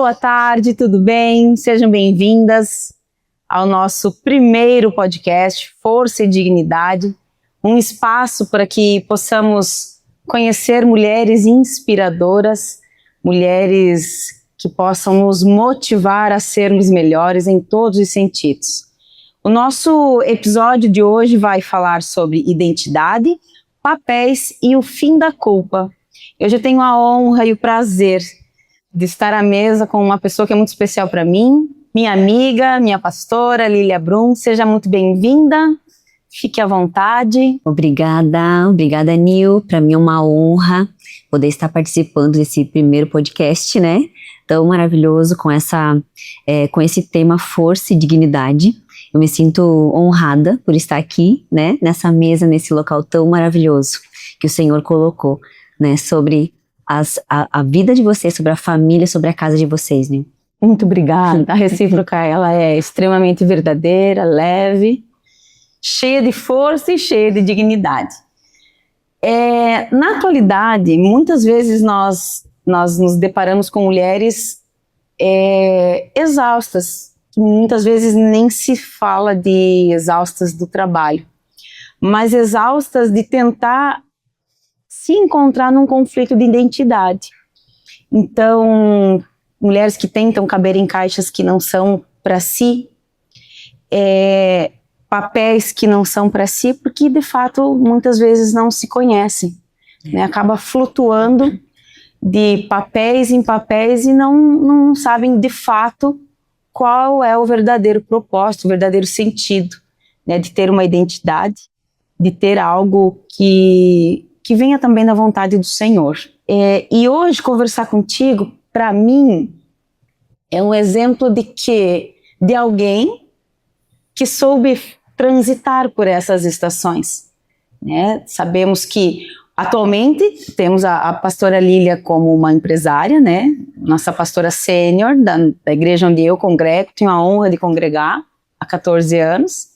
boa tarde, tudo bem? Sejam bem-vindas ao nosso primeiro podcast, Força e Dignidade, um espaço para que possamos conhecer mulheres inspiradoras, mulheres que possam nos motivar a sermos melhores em todos os sentidos. O nosso episódio de hoje vai falar sobre identidade, papéis e o fim da culpa. Eu já tenho a honra e o prazer de estar à mesa com uma pessoa que é muito especial para mim, minha amiga, minha pastora, Lília Brum. Seja muito bem-vinda, fique à vontade. Obrigada, Nil. Para mim é uma honra poder estar participando desse primeiro podcast, né? Tão maravilhoso com esse tema Força e Dignidade. Eu me sinto honrada por estar aqui, né? Nessa mesa, nesse local tão maravilhoso que o Senhor colocou, né? Sobre a vida de vocês, sobre a família, sobre a casa de vocês, né? Muito obrigada. A recíproca, ela é extremamente verdadeira, leve, cheia de força e cheia de dignidade. Na atualidade, muitas vezes nós nos deparamos com mulheres exaustas. Muitas vezes nem se fala de exaustas do trabalho, mas exaustas de tentar se encontrar num conflito de identidade. Então, mulheres que tentam caber em caixas que não são para si, papéis que não são para si, porque de fato muitas vezes não se conhecem, né? Acaba flutuando de papéis em papéis e não sabem de fato qual é o verdadeiro propósito, o verdadeiro sentido, né? De ter uma identidade, de ter algo que venha também da vontade do Senhor. E hoje conversar contigo, para mim, é um exemplo de alguém que soube transitar por essas estações, né? Sabemos que atualmente temos a pastora Lília como uma empresária, né? Nossa pastora sênior da igreja onde eu congrego, tenho a honra de congregar há 14 anos,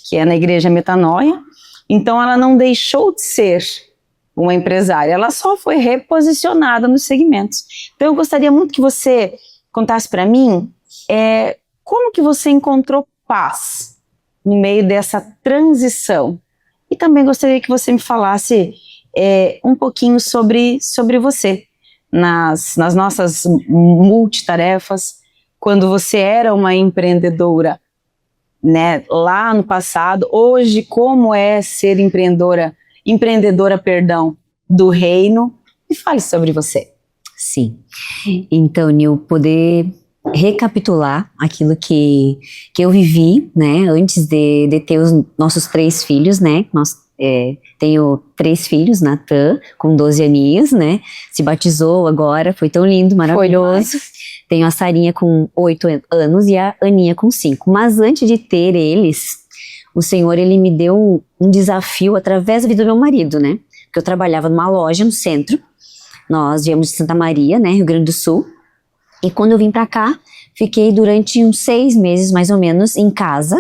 que é na igreja Metanoia. Então ela não deixou de ser uma empresária, ela só foi reposicionada nos segmentos. Então eu gostaria muito que você contasse para mim como que você encontrou paz no meio dessa transição. E também gostaria que você me falasse um pouquinho sobre você, nas nossas multitarefas, quando você era uma empreendedora, né, lá no passado, hoje como é ser empreendedora, do reino. Me fale sobre você. Sim. Então, Nil, poder recapitular aquilo que eu vivi, né, antes de ter os nossos 3 filhos, né, tenho 3 filhos, Natan, com 12 aninhos, né, se batizou agora, foi tão lindo, maravilhoso. Tenho a Sarinha com 8 anos e a Aninha com 5, mas antes de ter eles, o Senhor, ele me deu um desafio através da vida do meu marido, né, porque eu trabalhava numa loja no centro, nós viemos de Santa Maria, né, Rio Grande do Sul, e quando eu vim pra cá, fiquei durante uns 6 meses, mais ou menos, em casa,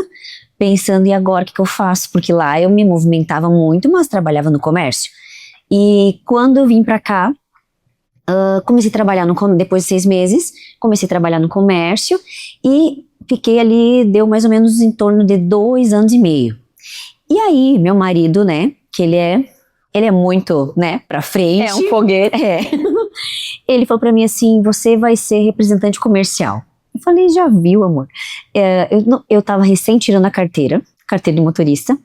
pensando, e agora o que eu faço? Porque lá eu me movimentava muito, mas trabalhava no comércio. E quando eu vim pra cá, comecei a trabalhar depois de 6 meses, comecei a trabalhar no comércio e fiquei ali, deu mais ou menos em torno de 2 anos e meio. E aí, meu marido, né, que ele é muito, né, pra frente. É um foguete. Ele falou pra mim assim, você vai ser representante comercial. Eu falei, já viu, amor? Eu tava recém tirando a carteira de motorista.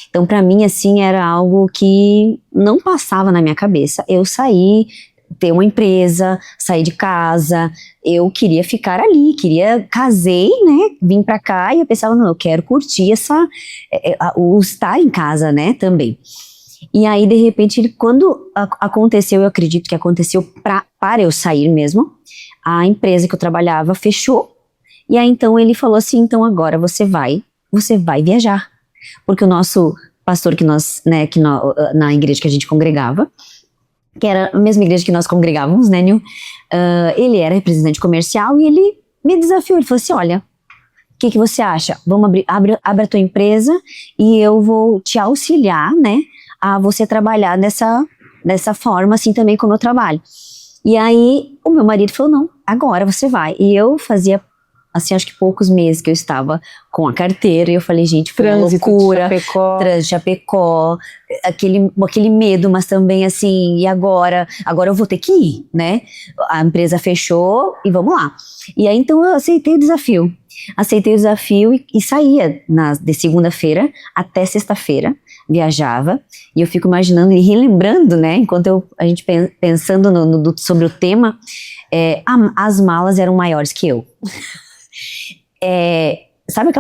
Então, pra mim, assim, era algo que não passava na minha cabeça. Eu saí, ter uma empresa, sair de casa, eu queria ficar ali, casei, né, vim pra cá e eu pensava, não, eu quero curtir o estar em casa, né, também. E aí, de repente, quando aconteceu, eu acredito que aconteceu para eu sair mesmo, a empresa que eu trabalhava fechou, e aí então ele falou assim, então agora você vai viajar, porque o nosso pastor na igreja que a gente congregava, que era a mesma igreja que nós congregávamos, né, Nil? Ele era representante comercial e ele me desafiou, ele falou assim, olha, o que você acha? Vamos abre a tua empresa e eu vou te auxiliar, né, a você trabalhar dessa forma, assim também como eu trabalho. E aí o meu marido falou, não, agora você vai. E eu fazia, assim, acho que poucos meses que eu estava com a carteira, e eu falei, gente, foi uma loucura. Trânsito de Chapecó, aquele medo, mas também assim, e agora? Agora eu vou ter que ir, né? A empresa fechou e vamos lá. E aí então eu aceitei o desafio. E saía de segunda-feira até sexta-feira, viajava, e eu fico imaginando e relembrando, né, enquanto a gente pensando sobre o tema, as malas eram maiores que eu. Sabe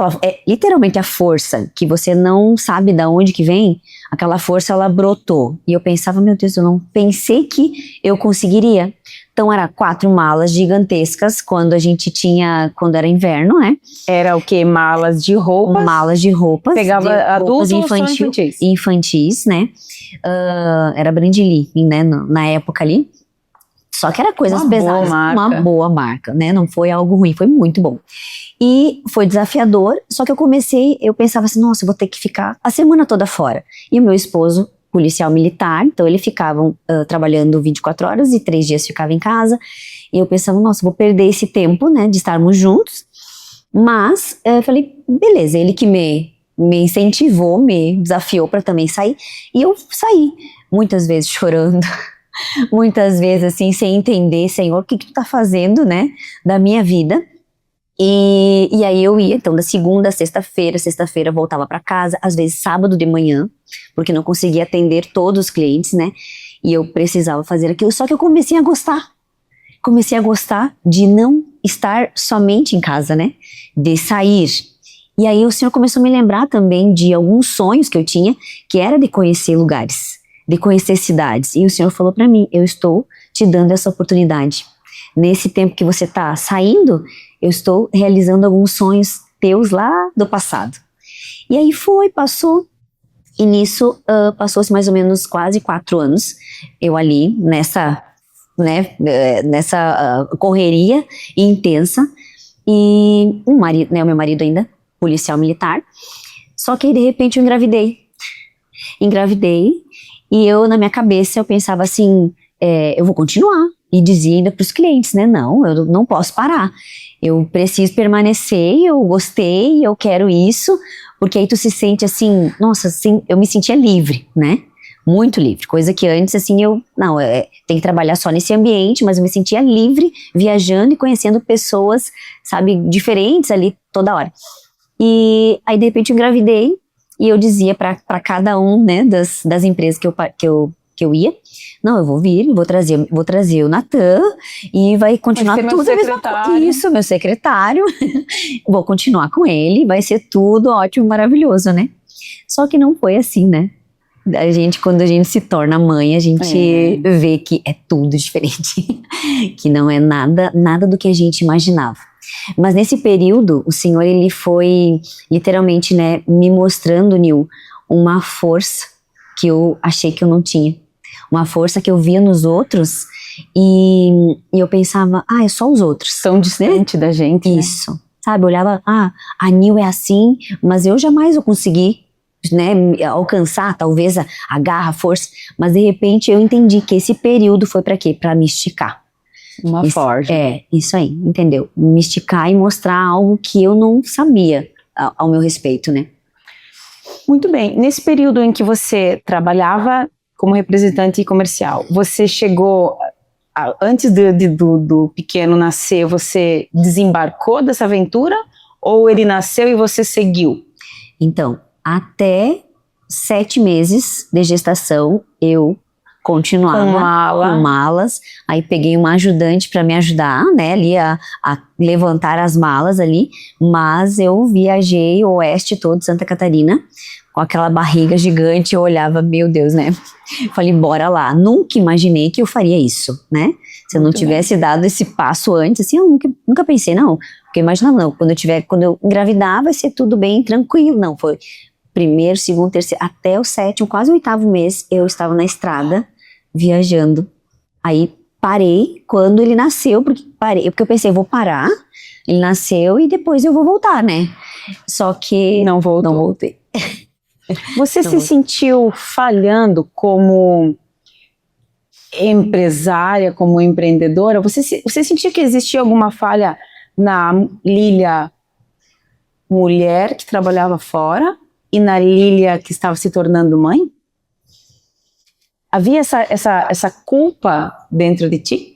literalmente a força que você não sabe de onde que vem, aquela força ela brotou, e eu pensava, meu Deus, eu não pensei que eu conseguiria. Então era 4 malas gigantescas quando era inverno, né? Era o quê? Malas de roupas? Malas de roupas. Pegava adultos ou infantis? Infantis, né? Era Brandly, né? Na época ali. Só que era coisas pesadas. Uma boa marca, né? Não foi algo ruim, foi muito bom. E foi desafiador, só que eu pensava assim, nossa, eu vou ter que ficar a semana toda fora. E o meu esposo, policial militar, então eles ficavam trabalhando 24 horas e 3 dias ficava em casa. E eu pensava, nossa, vou perder esse tempo, né, de estarmos juntos. Mas eu falei, beleza, ele que me incentivou, me desafiou para também sair. E eu saí, muitas vezes chorando, muitas vezes assim, sem entender, Senhor, o que tu tá fazendo, né, da minha vida. E aí eu ia, então, da segunda a sexta-feira voltava para casa, às vezes sábado de manhã, porque não conseguia atender todos os clientes, né? E eu precisava fazer aquilo, só que eu comecei a gostar de não estar somente em casa, né? De sair. E aí o Senhor começou a me lembrar também de alguns sonhos que eu tinha, que era de conhecer lugares, de conhecer cidades. E o Senhor falou para mim, eu estou te dando essa oportunidade. Nesse tempo que você está saindo, eu estou realizando alguns sonhos teus lá do passado. E aí passou. E nisso, passou-se mais ou menos quase 4 anos, eu ali nessa correria intensa. E o meu marido ainda, policial militar. Só que aí, de repente, eu engravidei. E eu, na minha cabeça, eu pensava assim, eu vou continuar. E dizia ainda para os clientes, né, não, eu não posso parar. Eu preciso permanecer, eu gostei, eu quero isso, porque aí tu se sente assim, nossa, assim, eu me sentia livre, né? Muito livre, coisa que antes, assim, tem que trabalhar só nesse ambiente, mas eu me sentia livre, viajando e conhecendo pessoas, sabe, diferentes ali toda hora. E aí, de repente, eu engravidei, e eu dizia para cada um, né, das empresas que eu ia, não, eu vou vir, vou trazer o Natan e vai continuar tudo a mesma coisa. Isso, meu secretário, vou continuar com ele, vai ser tudo ótimo, maravilhoso, né? Só que não foi assim, né? Quando a gente se torna mãe, a gente vê que é tudo diferente, que não é nada do que a gente imaginava. Mas nesse período, o Senhor, ele foi literalmente, né, me mostrando, Nil, uma força que eu achei que eu não tinha. Uma força que eu via nos outros e eu pensava, é só os outros. Tão distante da gente, isso, né? Sabe, eu olhava, a Nil é assim, mas eu jamais vou conseguir, né, alcançar talvez a garra, a força, mas de repente eu entendi que esse período foi para quê? Para me esticar. Forja. Isso aí, entendeu? Me esticar e mostrar algo que eu não sabia ao meu respeito, né? Muito bem, nesse período em que você trabalhava como representante comercial, você chegou, antes do pequeno nascer, você desembarcou dessa aventura ou ele nasceu e você seguiu? Então, até 7 meses de gestação, eu continuava com malas, aí peguei uma ajudante para me ajudar, né, ali a levantar as malas ali, mas eu viajei o oeste todo, Santa Catarina, com aquela barriga gigante, eu olhava, meu Deus, né, falei, bora lá, nunca imaginei que eu faria isso, né, se eu não tivesse dado esse passo antes, assim, eu nunca pensei, não, porque eu imaginava, não, quando eu engravidar vai ser tudo bem, tranquilo, não, foi primeiro, segundo, terceiro, até o 7º, quase o 8º mês, eu estava na estrada, viajando, aí parei quando ele nasceu, porque eu pensei, eu vou parar, ele nasceu e depois eu vou voltar, né, só que não voltei. Você não se sentiu falhando como empresária, como empreendedora, você sentia que existia alguma falha na Lília mulher que trabalhava fora e na Lília que estava se tornando mãe? Havia essa culpa dentro de ti?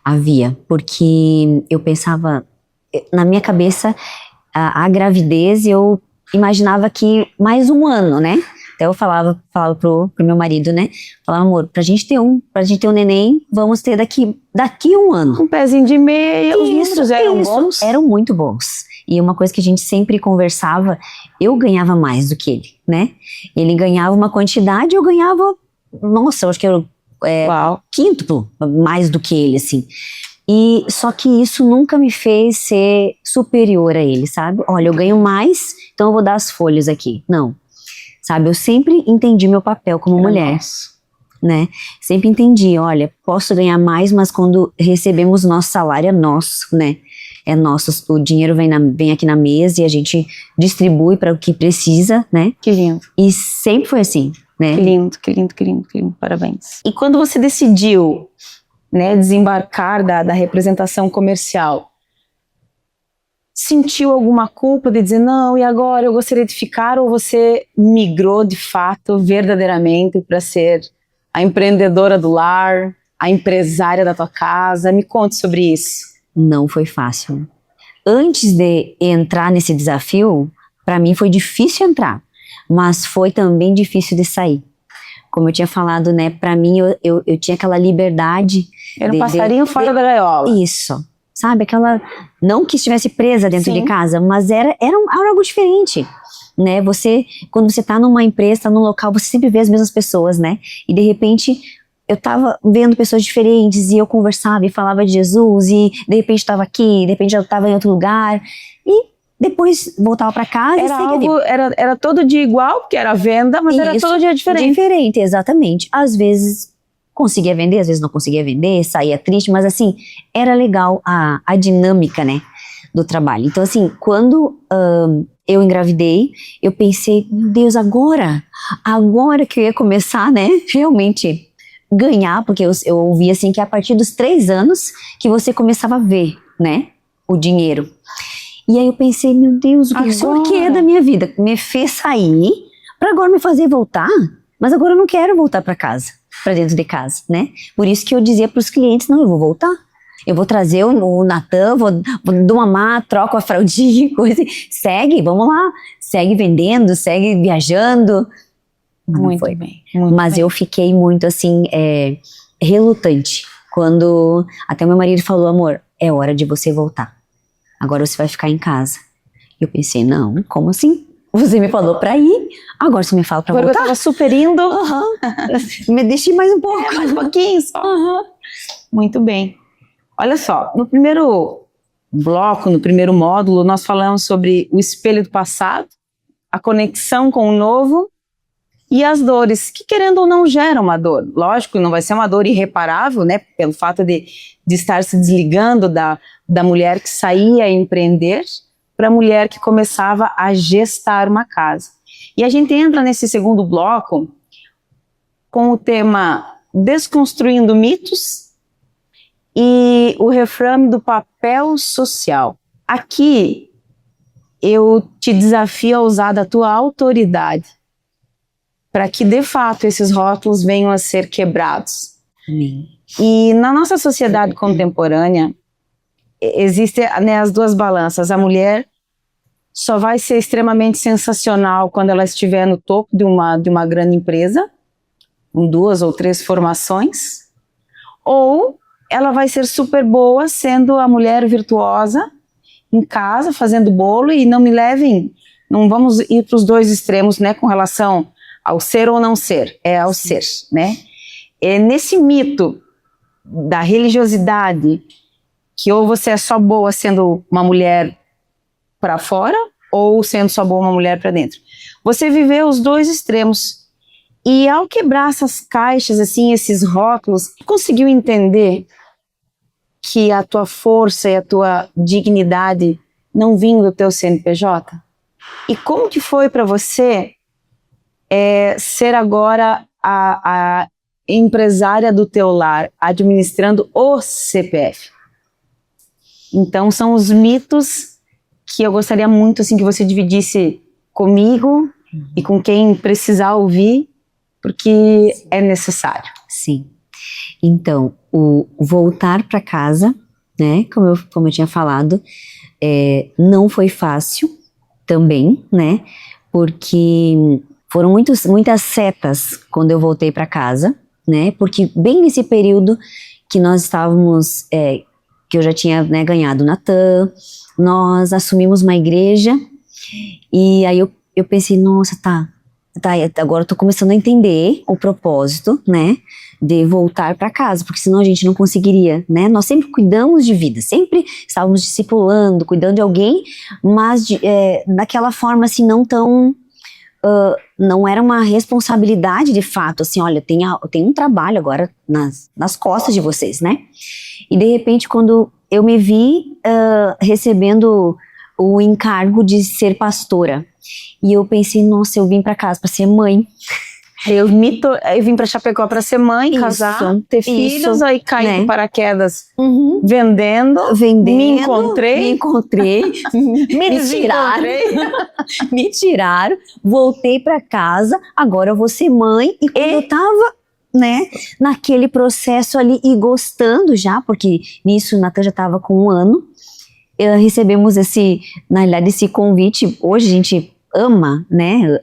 Havia, porque eu pensava, na minha cabeça, a gravidez, eu imaginava que mais um ano, né? Até eu falava pro meu marido, né? Falava, amor, pra gente ter um neném, vamos ter daqui um ano. Um pezinho de meia, os números eram bons? Eram muito bons. E uma coisa que a gente sempre conversava, eu ganhava mais do que ele, né? Ele ganhava uma quantidade, eu ganhava, nossa, eu acho que era quíntuplo mais do que ele, assim. E só que isso nunca me fez ser superior a ele, sabe? Olha, eu ganho mais, então eu vou dar as folhas aqui. Não. Sabe, eu sempre entendi meu papel como mulher, né? Sempre entendi, olha, posso ganhar mais, mas quando recebemos nosso salário é nosso, né? É nosso, o dinheiro vem aqui na mesa e a gente distribui para o que precisa, né? Que lindo. E sempre foi assim, né? Que lindo, que lindo, que lindo, que lindo, parabéns. E quando você decidiu, né, desembarcar da representação comercial, sentiu alguma culpa de dizer, não, e agora eu gostaria de ficar, ou você migrou de fato, verdadeiramente, para ser a empreendedora do lar, a empresária da tua casa? Me conte sobre isso. Não foi fácil. Antes de entrar nesse desafio, para mim foi difícil entrar, mas foi também difícil de sair. Como eu tinha falado, né, para mim eu tinha aquela liberdade. Era um passarinho fora da gaiola. Isso. Sabe, aquela, não que estivesse presa dentro Sim. de casa, mas era algo diferente, né? Quando você tá numa empresa, tá num local, você sempre vê as mesmas pessoas, né? E de repente, eu tava vendo pessoas diferentes e eu conversava e falava de Jesus e de repente estava aqui, de repente eu tava em outro lugar e depois voltava para casa era todo dia igual, porque era venda, mas era todo dia diferente. Diferente, exatamente. Às vezes conseguia vender, às vezes não conseguia vender, saía triste, mas assim, era legal a dinâmica, né, do trabalho. Então assim, quando eu engravidei, eu pensei, meu Deus, agora que eu ia começar, né, realmente ganhar, porque eu ouvi assim, que a partir dos 3 anos que você começava a ver, né, o dinheiro. E aí eu pensei, meu Deus, o que isso quer da minha vida? Me fez sair para agora me fazer voltar? Mas agora eu não quero voltar para casa, para dentro de casa, né? Por isso que eu dizia para os clientes, não, eu vou voltar. Eu vou trazer o Natan, vou domamar, troco a fraldinha, coisa. Segue, vamos lá. Segue vendendo, segue viajando. Muito bem. Mas eu fiquei muito assim, relutante. Quando até meu marido falou, amor, é hora de você voltar. Agora você vai ficar em casa. Eu pensei, não, como assim? Você me falou pra ir, agora você me fala pra voltar. Eu tava super indo. Me deixe mais um pouco. Mais um pouquinho só. Muito bem. Olha só, no primeiro bloco, no primeiro módulo, nós falamos sobre o espelho do passado, a conexão com o novo e as dores, que querendo ou não geram uma dor. Lógico, não vai ser uma dor irreparável, né, pelo fato de estar se desligando da mulher que saía a empreender para a mulher que começava a gestar uma casa. E a gente entra nesse segundo bloco com o tema Desconstruindo Mitos e o reframe do papel social. Aqui eu te desafio a usar da tua autoridade para que de fato esses rótulos venham a ser quebrados. Amém. E na nossa sociedade contemporânea existem, né, as duas balanças. A mulher só vai ser extremamente sensacional quando ela estiver no topo de uma grande empresa, com 2 ou 3 formações, ou ela vai ser super boa sendo a mulher virtuosa em casa, fazendo bolo. E não me levem, não vamos ir para os dois extremos, né, com relação ao ser ou não ser, é ao ser, né? É nesse mito da religiosidade, que ou você é só boa sendo uma mulher para fora, ou sendo só boa uma mulher para dentro. Você viveu os dois extremos. E ao quebrar essas caixas, assim, esses rótulos, conseguiu entender que a tua força e a tua dignidade não vinham do teu CNPJ? E como que foi para você ser agora a empresária do teu lar administrando o CPF. Então são os mitos que eu gostaria muito assim que você dividisse comigo e com quem precisar ouvir, porque é necessário. Sim. Então, o voltar para casa, né, como eu tinha falado, não foi fácil também, né, porque foram muitas setas quando eu voltei para casa, né, porque bem nesse período que nós estávamos, que eu já tinha, né, ganhado Natan, nós assumimos uma igreja, e aí eu pensei, nossa, tá, agora eu tô começando a entender o propósito, né, de voltar para casa, porque senão a gente não conseguiria, né, nós sempre cuidamos de vida, sempre estávamos discipulando, cuidando de alguém, mas daquela forma assim, não tão, não era uma responsabilidade de fato, assim, olha, eu tenho um trabalho agora nas costas de vocês, né, e de repente quando eu me vi recebendo o encargo de ser pastora, e eu pensei, nossa, eu vim para casa para ser mãe. Eu vim para Chapecó para ser mãe, casar, ter filhos, aí caí, né, de paraquedas, vendendo, me encontrei, me tiraram, voltei para casa, agora eu vou ser mãe, e quando eu tava, né, naquele processo ali e gostando já, porque nisso o Natan já tava com 1 ano, recebemos na realidade esse convite, hoje a gente ama, né,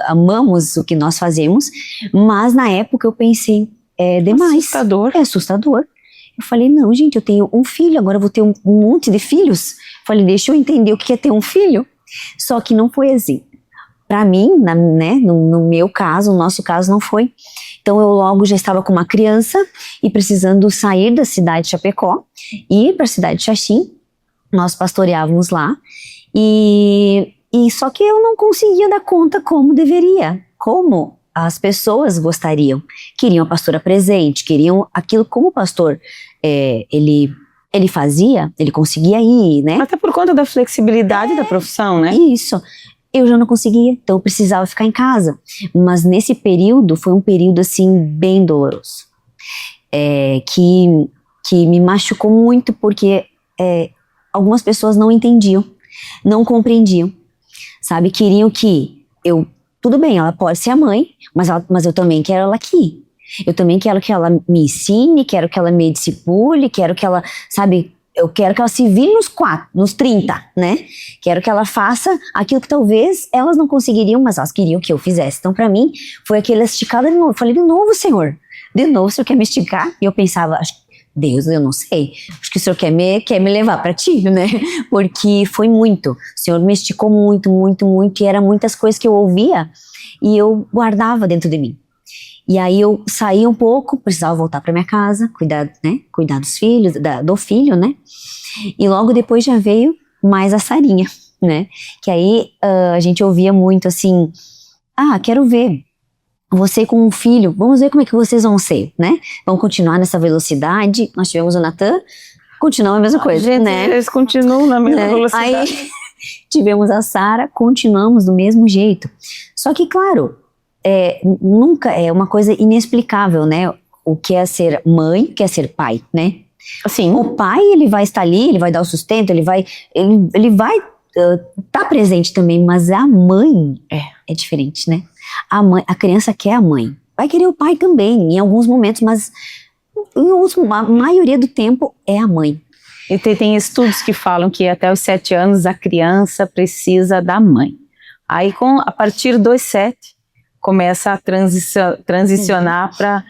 amamos o que nós fazemos, mas na época eu pensei, é demais. Assustador. É assustador. Eu falei, não, gente, eu tenho um filho, agora eu vou ter um monte de filhos. Falei, deixa eu entender o que é ter um filho. Só que não foi assim. Para mim, né, no meu caso, no nosso caso, não foi. Então eu logo já estava com uma criança e precisando sair da cidade de Chapecó e ir para a cidade de Xaxim. Nós pastoreávamos lá e só que eu não conseguia dar conta como deveria, como as pessoas gostariam. Queriam a pastora presente, queriam aquilo como o pastor, ele fazia, ele conseguia ir, né? Até por conta da flexibilidade da profissão, né? Isso. Eu já não conseguia, então eu precisava ficar em casa. Mas nesse período, foi um período assim bem doloroso. Que me machucou muito porque algumas pessoas não entendiam, não compreendiam. Sabe, queriam que tudo bem, ela pode ser a mãe, mas eu também quero ela aqui. Eu também quero que ela me ensine, quero que ela me discipule, quero que ela, sabe, eu quero que ela se vire nos 30, né? Quero que ela faça aquilo que talvez elas não conseguiriam, mas elas queriam que eu fizesse. Então, pra mim, foi aquela esticada de novo. Eu falei, de novo, Senhor, o Senhor quer me esticar? E eu pensava, Deus, eu não sei, acho que o Senhor quer me levar para ti, né, porque foi muito, o Senhor me esticou muito, muito, muito, e eram muitas coisas que eu ouvia, e eu guardava dentro de mim, e aí eu saía um pouco, precisava voltar para minha casa, cuidar dos filhos, do filho, né, e logo depois já veio mais a Sarinha, né, que aí a gente ouvia muito assim, quero ver você com um filho, vamos ver como é que vocês vão ser, né? Vão continuar nessa velocidade. Nós tivemos o Natan, continua a mesma coisa, gente, né? Eles continuam na mesma velocidade. Aí tivemos a Sara, continuamos do mesmo jeito. Só que, claro, nunca é uma coisa inexplicável, né? O que é ser mãe, o que é ser pai, né? Assim, o pai, ele vai estar ali, ele vai dar o sustento, ele vai tá presente também, mas a mãe é diferente, né? A criança quer a mãe, vai querer o pai também, em alguns momentos, mas a maioria do tempo é a mãe. E tem estudos que falam que até os 7 anos a criança precisa da mãe. Aí a partir dos 7 começa a transicionar para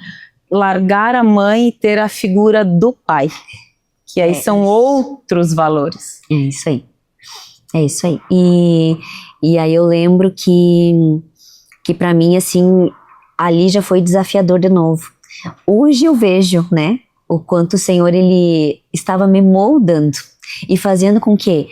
largar a mãe e ter a figura do pai, que aí são outros valores. É isso aí. É isso aí. E aí eu lembro que para mim, assim, ali já foi desafiador de novo. Hoje eu vejo, né, o quanto o Senhor, ele estava me moldando e fazendo com que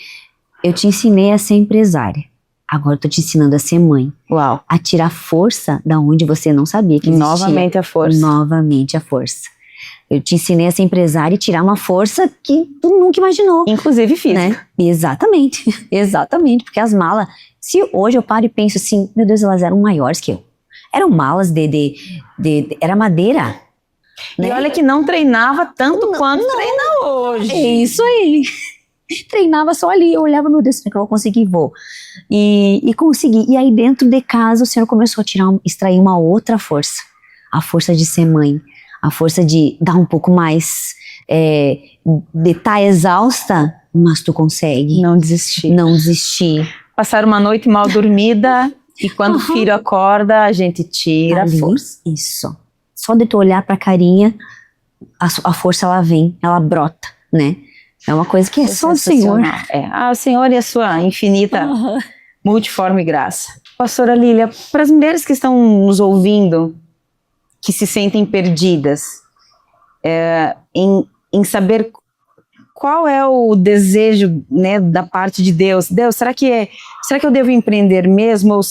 eu te ensinei a ser empresária. Agora eu tô te ensinando a ser mãe. Uau. A tirar força da onde você não sabia que existia. Novamente a força. Novamente a força. Eu te ensinei a ser empresária e tirar uma força que tu nunca imaginou. Inclusive física. Né? Exatamente, exatamente, porque as malas, se hoje eu paro e penso assim, meu Deus, elas eram maiores que eu. Eram malas era madeira, E né? olha que não treinava tanto quanto treina hoje. É isso aí. Treinava só ali, eu olhava, meu Deus, será que eu vou conseguir? Vou. E consegui. E aí dentro de casa o Senhor começou a extrair uma outra força. A força de ser mãe. A força de dar um pouco mais, de estar exausta, mas tu consegue. Não desistir. Não desistir. Passar uma noite mal dormida e quando o filho acorda, a gente tira Ali, a força. isso. Só de tu olhar pra carinha, a força ela vem, ela brota, né? É uma coisa que é só o Senhor. O Senhor e a sua infinita multiforme graça. Pastora Lília, para as mulheres que estão nos ouvindo, que se sentem perdidas, em saber qual é o desejo, né, da parte de Deus. Deus, será que eu devo empreender mesmo? Ou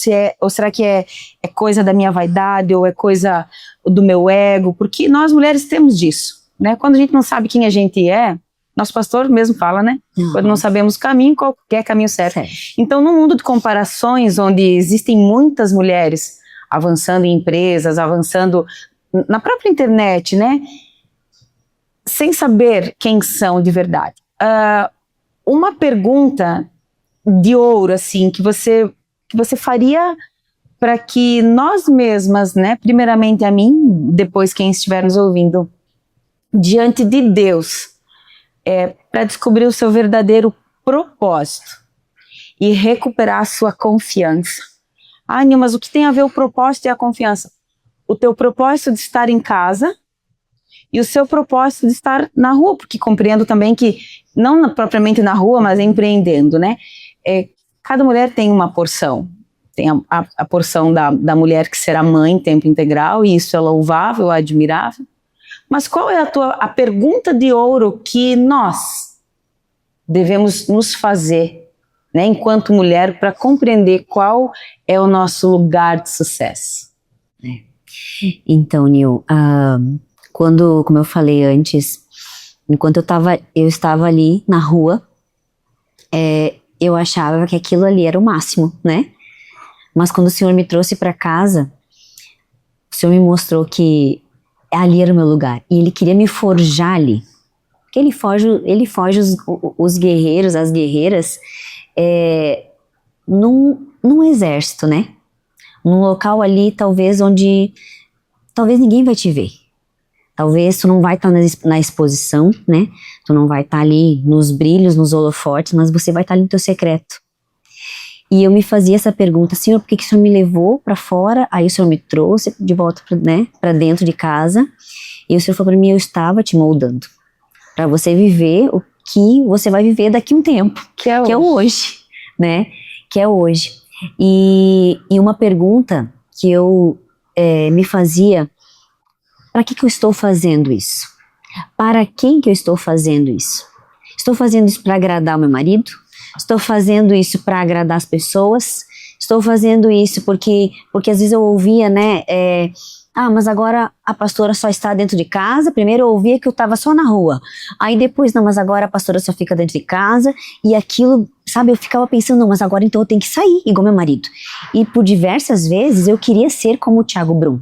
será que é coisa da minha vaidade? Ou é coisa do meu ego? Porque nós mulheres temos disso, né? Quando a gente não sabe quem a gente é, nosso pastor mesmo fala, né? Quando não sabemos o caminho, qualquer caminho serve. Então, num mundo de comparações, onde existem muitas mulheres avançando em empresas, avançando na própria internet, né? Sem saber quem são de verdade. Uma pergunta de ouro, assim, que você faria para que nós mesmas, né? Primeiramente a mim, depois quem estiver nos ouvindo, diante de Deus, para descobrir o seu verdadeiro propósito e recuperar a sua confiança. Nil, mas o que tem a ver o propósito e a confiança? O teu propósito de estar em casa e o seu propósito de estar na rua, porque compreendo também que, não propriamente na rua, mas empreendendo, né? Cada mulher tem uma porção. Tem a porção da mulher que será mãe em tempo integral, e isso é louvável, admirável. Mas qual é a pergunta de ouro que nós devemos nos fazer, né, enquanto mulher, para compreender qual é o nosso lugar de sucesso? Então, Nil, como eu falei antes, enquanto eu estava ali na rua, eu achava que aquilo ali era o máximo, né? Mas quando o Senhor me trouxe para casa, o Senhor me mostrou que ali era o meu lugar. E Ele queria me forjar ali. Porque Ele forja os guerreiros, as guerreiras, num exército, né? Num local ali, talvez, onde talvez ninguém vai te ver. Talvez tu não vai estar na exposição, né? Tu não vai estar ali nos brilhos, nos holofotes, mas você vai estar ali no teu secreto. E eu me fazia essa pergunta: Senhor, por que o Senhor me levou para fora? Aí o Senhor me trouxe de volta, né, para dentro de casa. E o Senhor falou para mim: eu estava te moldando para você viver o que você vai viver daqui a um tempo, que é hoje, né? Que é hoje. E uma pergunta que eu me fazia: para que eu estou fazendo isso? Para quem que eu estou fazendo isso? Estou fazendo isso para agradar o meu marido? Estou fazendo isso para agradar as pessoas? Estou fazendo isso porque às vezes eu ouvia, né? Mas agora a pastora só está dentro de casa. Primeiro eu ouvia que eu estava só na rua. Aí depois, não, mas agora a pastora só fica dentro de casa. E aquilo, sabe, eu ficava pensando, não, mas agora então eu tenho que sair, igual meu marido. E por diversas vezes eu queria ser como o Thiago Brum.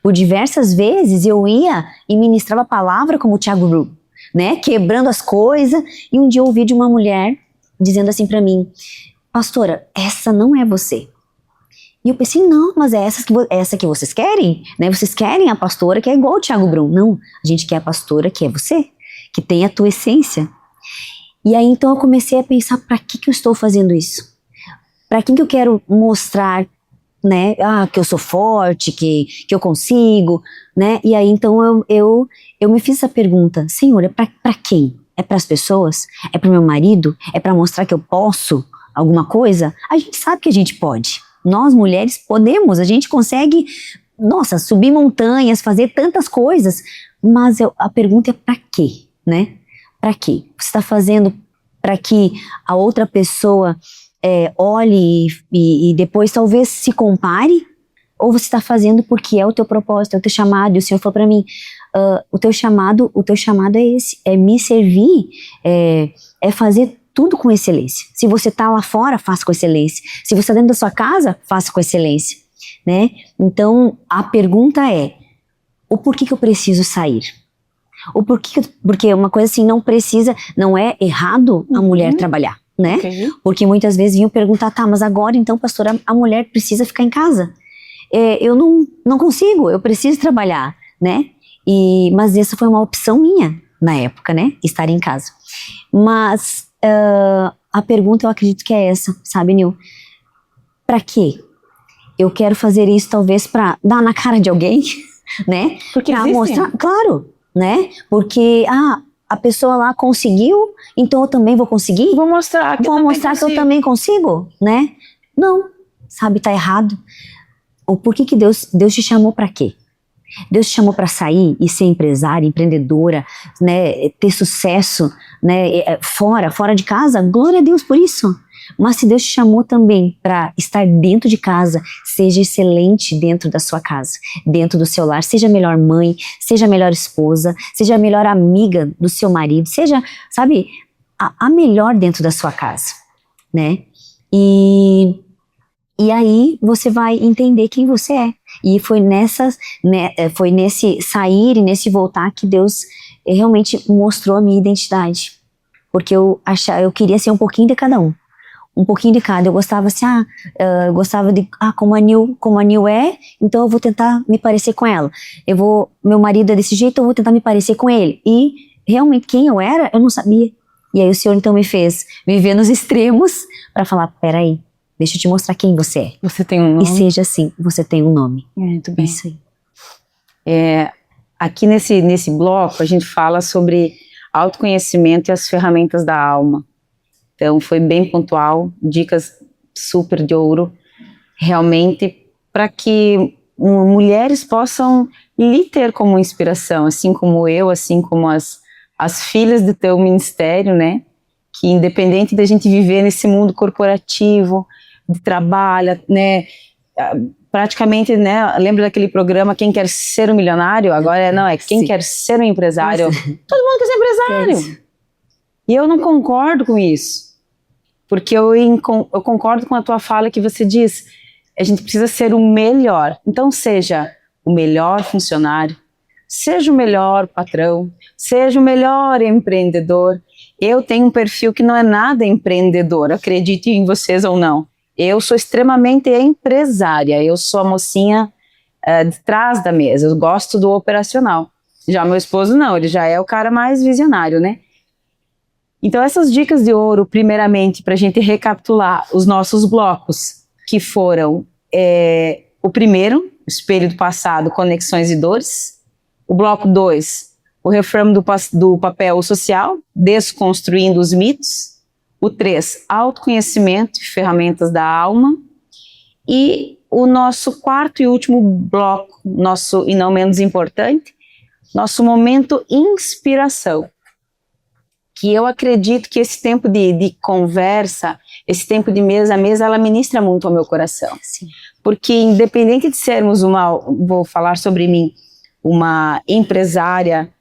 Por diversas vezes eu ia e ministrava a palavra como o Thiago Brum, né? Quebrando as coisas. E um dia eu ouvi de uma mulher dizendo assim para mim: pastora, essa não é você. E eu pensei: não, mas é essa que vocês querem, né? Vocês querem a pastora que é igual o Thiago Brum. Não, a gente quer a pastora que é você, que tem a tua essência. E aí então eu comecei a pensar: para que eu estou fazendo isso? Para quem que eu quero mostrar, né? Que eu sou forte, que eu consigo, né? E aí então eu me fiz essa pergunta: Senhor, é para quem? É para as pessoas? É para o meu marido? É para mostrar que eu posso alguma coisa? A gente sabe que a gente pode. Nós mulheres podemos, a gente consegue, nossa, subir montanhas, fazer tantas coisas. Mas a pergunta é para quê, né? Para quê? Você está fazendo para que a outra pessoa olhe e depois talvez se compare? Ou você está fazendo porque é o teu propósito, é o teu chamado? E o Senhor falou para mim: o teu chamado é esse, é me servir, é fazer tudo com excelência. Se você está lá fora, faça com excelência. Se você está dentro da sua casa, faça com excelência, né? Então, a pergunta é: o porquê que eu preciso sair. Porque uma coisa assim, não é errado a mulher trabalhar, né? Ok. Porque muitas vezes vinham perguntar, tá, mas agora então, pastora, a mulher precisa ficar em casa. Eu não consigo, eu preciso trabalhar, né? Mas essa foi uma opção minha na época, né? Estar em casa. Mas a pergunta eu acredito que é essa, sabe, Nil? Pra quê? Eu quero fazer isso talvez pra dar na cara de alguém, né? Porque pra existe. mostrar, claro, né? Porque, a pessoa lá conseguiu, então eu também vou conseguir? Vou mostrar que Eu também consigo, né? Não, sabe, tá errado. Ou por que Deus te chamou pra quê? Deus te chamou para sair e ser empresária, empreendedora, né, ter sucesso, né, fora de casa, glória a Deus por isso. Mas se Deus te chamou também para estar dentro de casa, seja excelente dentro da sua casa, dentro do seu lar, seja a melhor mãe, seja a melhor esposa, seja a melhor amiga do seu marido, seja, sabe, a melhor dentro da sua casa, né? E aí você vai entender quem você é. E foi foi nesse sair e nesse voltar que Deus realmente mostrou a minha identidade. Porque eu queria ser um pouquinho de cada um. Um pouquinho de cada. Eu gostava assim, eu gostava de, como a Nil é, então eu vou tentar me parecer com ela. Meu marido é desse jeito, eu vou tentar me parecer com ele. E realmente quem eu era, eu não sabia. E aí o Senhor então me fez viver nos extremos para falar, peraí, deixa eu te mostrar quem você é. Você tem um nome. E seja assim, você tem um nome. Muito bem. Isso aí. Aqui nesse bloco a gente fala sobre autoconhecimento e as ferramentas da alma. Então foi bem pontual, dicas super de ouro, realmente, para que mulheres possam lhe ter como inspiração, assim como eu, assim como as filhas do teu ministério, né? Que independente da gente viver nesse mundo corporativo, de trabalho, né? Praticamente, né? Lembra daquele programa Quem Quer Ser um Milionário? Agora não, é Quem Sim. Quer Ser um Empresário. Nossa. Todo mundo quer ser empresário. E eu não concordo com isso. Porque eu concordo com a tua fala que você diz, a gente precisa ser o melhor. Então seja o melhor funcionário, seja o melhor patrão, seja o melhor empreendedor. Eu tenho um perfil que não é nada empreendedor, acredite em vocês ou não. Eu sou extremamente empresária, eu sou a mocinha de trás da mesa, eu gosto do operacional. Já meu esposo não, ele já é o cara mais visionário, né? Então essas dicas de ouro, primeiramente, para a gente recapitular os nossos blocos, que foram o primeiro, Espelho do Passado, Conexões e Dores. O bloco 2, o reframe do papel social, Desconstruindo os Mitos. O 3, Autoconhecimento e Ferramentas da Alma. E o nosso quarto e último bloco, nosso e não menos importante, nosso momento inspiração. Que eu acredito que esse tempo de conversa, esse tempo de mesa a mesa, ela ministra muito ao meu coração. Sim. Porque independente de sermos vou falar sobre mim, uma empresária,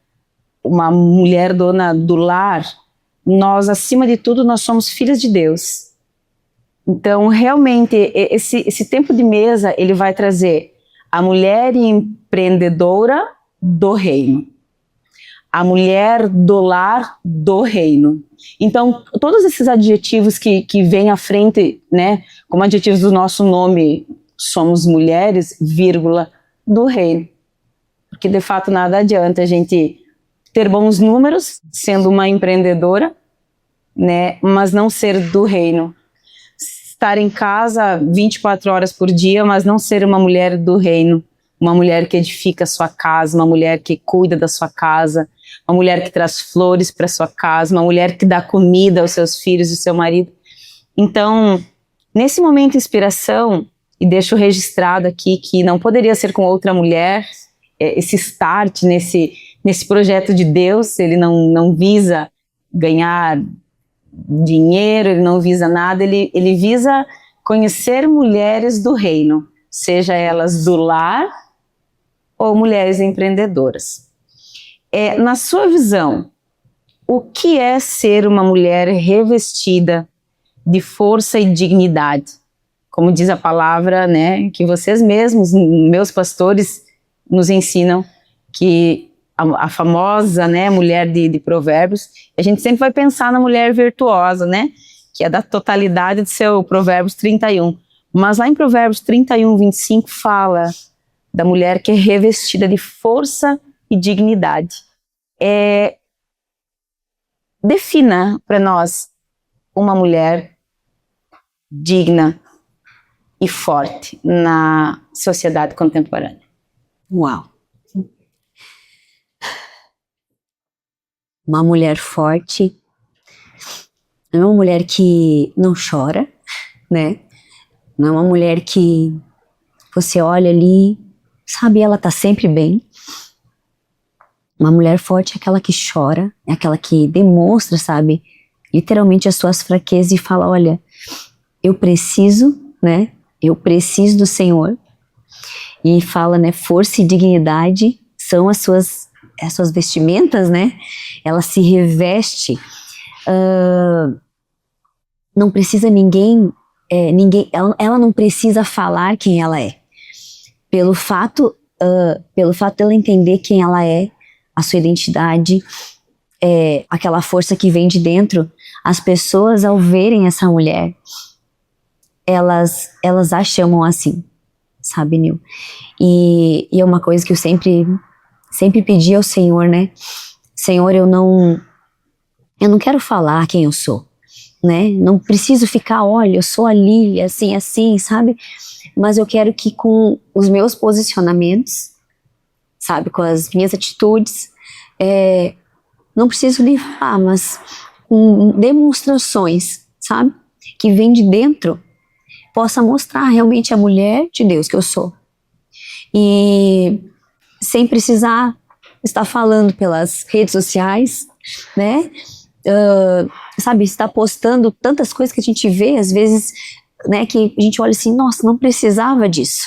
uma mulher dona do lar, nós, acima de tudo, nós somos filhas de Deus. Então, realmente, esse tempo de mesa, ele vai trazer a mulher empreendedora do reino. A mulher do lar do reino. Então, todos esses adjetivos que vêm à frente, né, como adjetivos do nosso nome, somos mulheres, vírgula, do reino. Porque, de fato, nada adianta a gente ter bons números, sendo uma empreendedora, né, mas não ser do reino. Estar em casa 24 horas por dia, mas não ser uma mulher do reino. Uma mulher que edifica a sua casa, uma mulher que cuida da sua casa, uma mulher que traz flores para sua casa, uma mulher que dá comida aos seus filhos e ao seu marido. Então, nesse momento de inspiração, e deixo registrado aqui que não poderia ser com outra mulher, esse start nesse projeto de Deus, ele não visa ganhar dinheiro, ele não visa nada, ele visa conhecer mulheres do reino, seja elas do lar ou mulheres empreendedoras. Na sua visão, o que é ser uma mulher revestida de força e dignidade? Como diz a palavra, né, que vocês mesmos, meus pastores, nos ensinam, que a famosa, né, mulher de Provérbios, a gente sempre vai pensar na mulher virtuosa, né, que é da totalidade de seu Provérbios 31. Mas lá em Provérbios 31, 25, fala da mulher que é revestida de força e dignidade. Defina para nós uma mulher digna e forte na sociedade contemporânea. Uau! Uma mulher forte não é uma mulher que não chora, né? Não é uma mulher que você olha ali, sabe, ela tá sempre bem. Uma mulher forte é aquela que chora, é aquela que demonstra, sabe, literalmente as suas fraquezas e fala, olha, eu preciso, né? Eu preciso do Senhor. E fala, né, força e dignidade são as suas vestimentas, né? Ela se reveste. Não precisa ela não precisa falar quem ela é. Pelo fato dela entender quem ela é, a sua identidade, aquela força que vem de dentro, as pessoas ao verem essa mulher, elas a chamam assim, sabe, Nil? E é uma coisa que eu sempre pedi ao Senhor, né? Senhor, eu não quero falar quem eu sou, né? Não preciso ficar, olha, eu sou ali, assim, sabe? Mas eu quero que com os meus posicionamentos, sabe, com as minhas atitudes, não preciso nem falar, mas com demonstrações, sabe? Que vem de dentro, possa mostrar realmente a mulher de Deus que eu sou. E sem precisar estar falando pelas redes sociais, né? Sabe, estar postando tantas coisas que a gente vê, às vezes, né, que a gente olha assim, nossa, não precisava disso,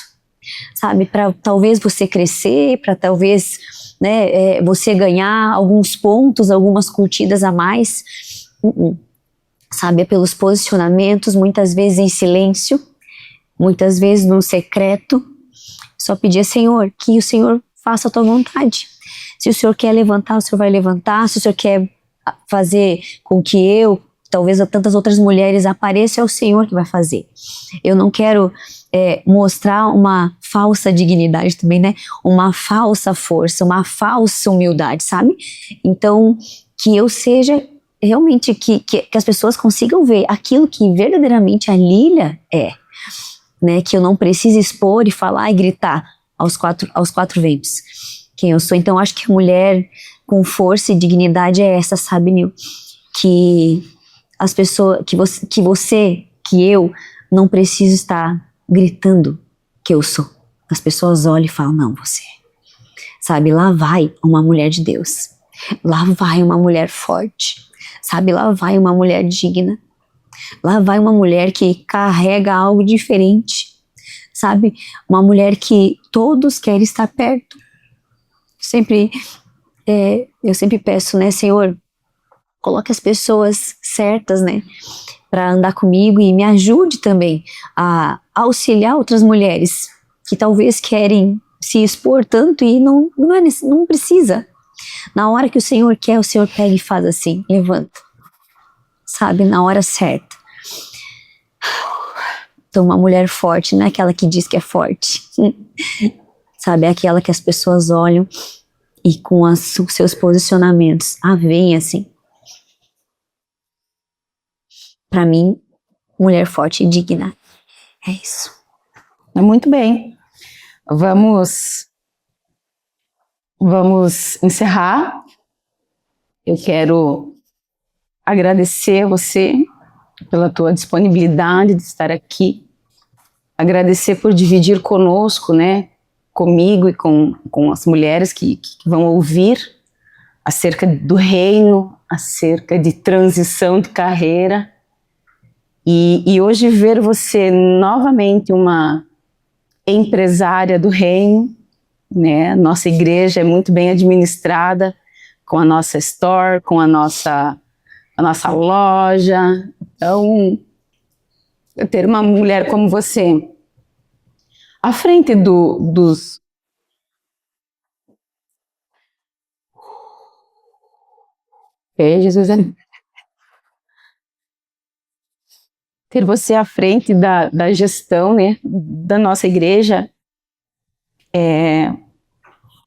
sabe, para talvez você crescer, para talvez, né, você ganhar alguns pontos, algumas curtidas a mais, sabe, é pelos posicionamentos, muitas vezes em silêncio, muitas vezes no secreto, só pedir, Senhor, que o Senhor faça a tua vontade. Se o Senhor quer levantar, o Senhor vai levantar. Se o Senhor quer fazer com que eu, talvez tantas outras mulheres apareçam, é o Senhor que vai fazer. Eu não quero mostrar uma falsa dignidade também, né? Uma falsa força, uma falsa humildade, sabe? Então, que eu seja realmente, que as pessoas consigam ver aquilo que verdadeiramente a Lília é. Né, que eu não preciso expor e falar e gritar aos quatro ventos quem eu sou. Então acho que a mulher com força e dignidade é essa, sabe, Nil? Que as pessoas, que eu não preciso estar gritando que eu sou. As pessoas olham e falam, não, você, sabe, lá vai uma mulher de Deus, lá vai uma mulher forte, sabe, lá vai uma mulher digna. Lá vai uma mulher que carrega algo diferente, sabe? Uma mulher que todos querem estar perto. Eu sempre peço, né, Senhor, coloque as pessoas certas, né, para andar comigo e me ajude também a auxiliar outras mulheres que talvez querem se expor tanto e não precisa. Na hora que o Senhor quer, o Senhor pega e faz assim, levanta, sabe, na hora certa. Então, uma mulher forte não é aquela que diz que é forte, sabe, é aquela que as pessoas olham e com os seus posicionamentos, vem assim. Para mim, mulher forte e digna, é isso. Muito bem, vamos encerrar. Eu quero agradecer a você pela tua disponibilidade de estar aqui, agradecer por dividir conosco, né, comigo e com as mulheres que vão ouvir acerca do reino, acerca de transição de carreira, e hoje ver você novamente uma empresária do reino, né, nossa igreja é muito bem administrada, com a nossa store, com a nossa loja. Então, ter uma mulher como você à frente Jesus, ter você à frente da gestão, né, da nossa igreja,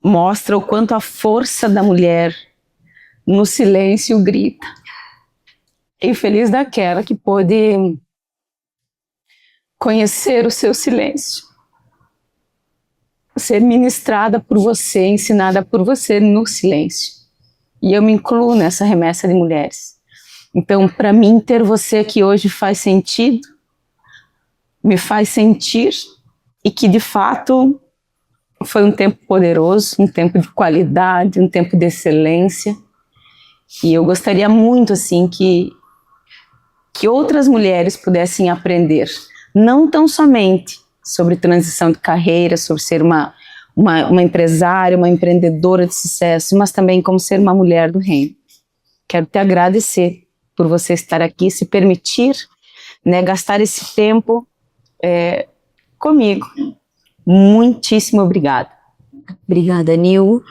mostra o quanto a força da mulher no silêncio grita. E feliz daquela que pôde conhecer o seu silêncio, ser ministrada por você, ensinada por você no silêncio. E eu me incluo nessa remessa de mulheres. Então, para mim, ter você aqui hoje faz sentido, me faz sentir, e que, de fato, foi um tempo poderoso, um tempo de qualidade, um tempo de excelência. E eu gostaria muito, assim, que outras mulheres pudessem aprender, não tão somente sobre transição de carreira, sobre ser uma empresária, uma empreendedora de sucesso, mas também como ser uma mulher do reino. Quero te agradecer por você estar aqui, se permitir, né, gastar esse tempo comigo. Muitíssimo obrigada. Obrigada, Nil.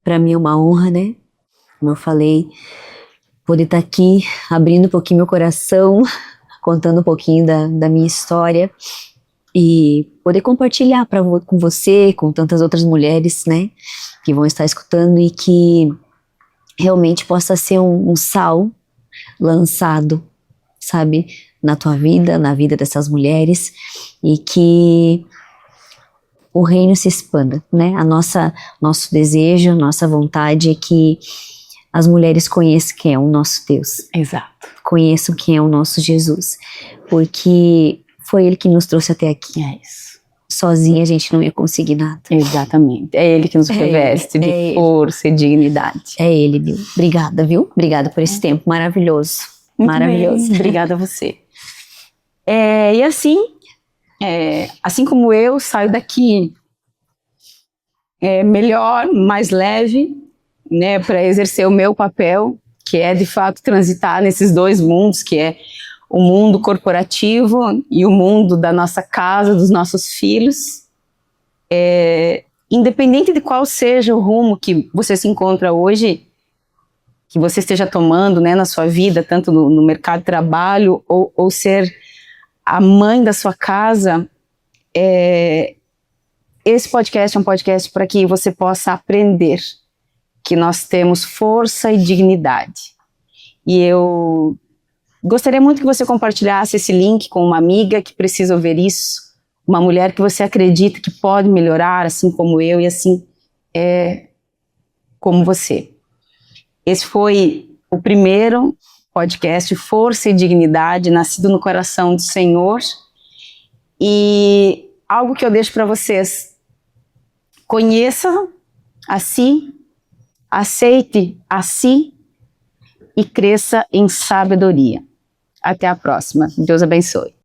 Para mim é uma honra, né? Como eu falei, poder estar aqui abrindo um pouquinho meu coração, contando um pouquinho da minha história e poder compartilhar com você, com tantas outras mulheres, né, que vão estar escutando, e que realmente possa ser um sal lançado, sabe, na tua vida, na vida dessas mulheres, e que o reino se expanda, né? Nosso desejo, nossa vontade é que as mulheres conheçam quem é o nosso Deus. Exato. Conheçam quem é o nosso Jesus, porque foi Ele que nos trouxe até aqui. É isso. Sozinha a gente não ia conseguir nada. Exatamente. É Ele que nos reveste de força e dignidade. É Ele, viu? Obrigada, viu? Obrigada por esse tempo maravilhoso. Muito maravilhoso. Bem. Obrigada a você. E assim como eu saio daqui melhor, mais leve, né, para exercer o meu papel, que é de fato transitar nesses dois mundos, que é o mundo corporativo e o mundo da nossa casa, dos nossos filhos. Independente de qual seja o rumo que você se encontra hoje, que você esteja tomando, né, na sua vida, tanto no mercado de trabalho ou ser a mãe da sua casa, esse podcast é um podcast para que você possa aprender que nós temos força e dignidade. E eu gostaria muito que você compartilhasse esse link com uma amiga que precisa ouvir isso, uma mulher que você acredita que pode melhorar, assim como eu e assim como você. Esse foi o primeiro podcast Força e Dignidade, nascido no coração do Senhor. E algo que eu deixo para vocês: conheça a si, aceite a si e cresça em sabedoria. Até a próxima. Deus abençoe.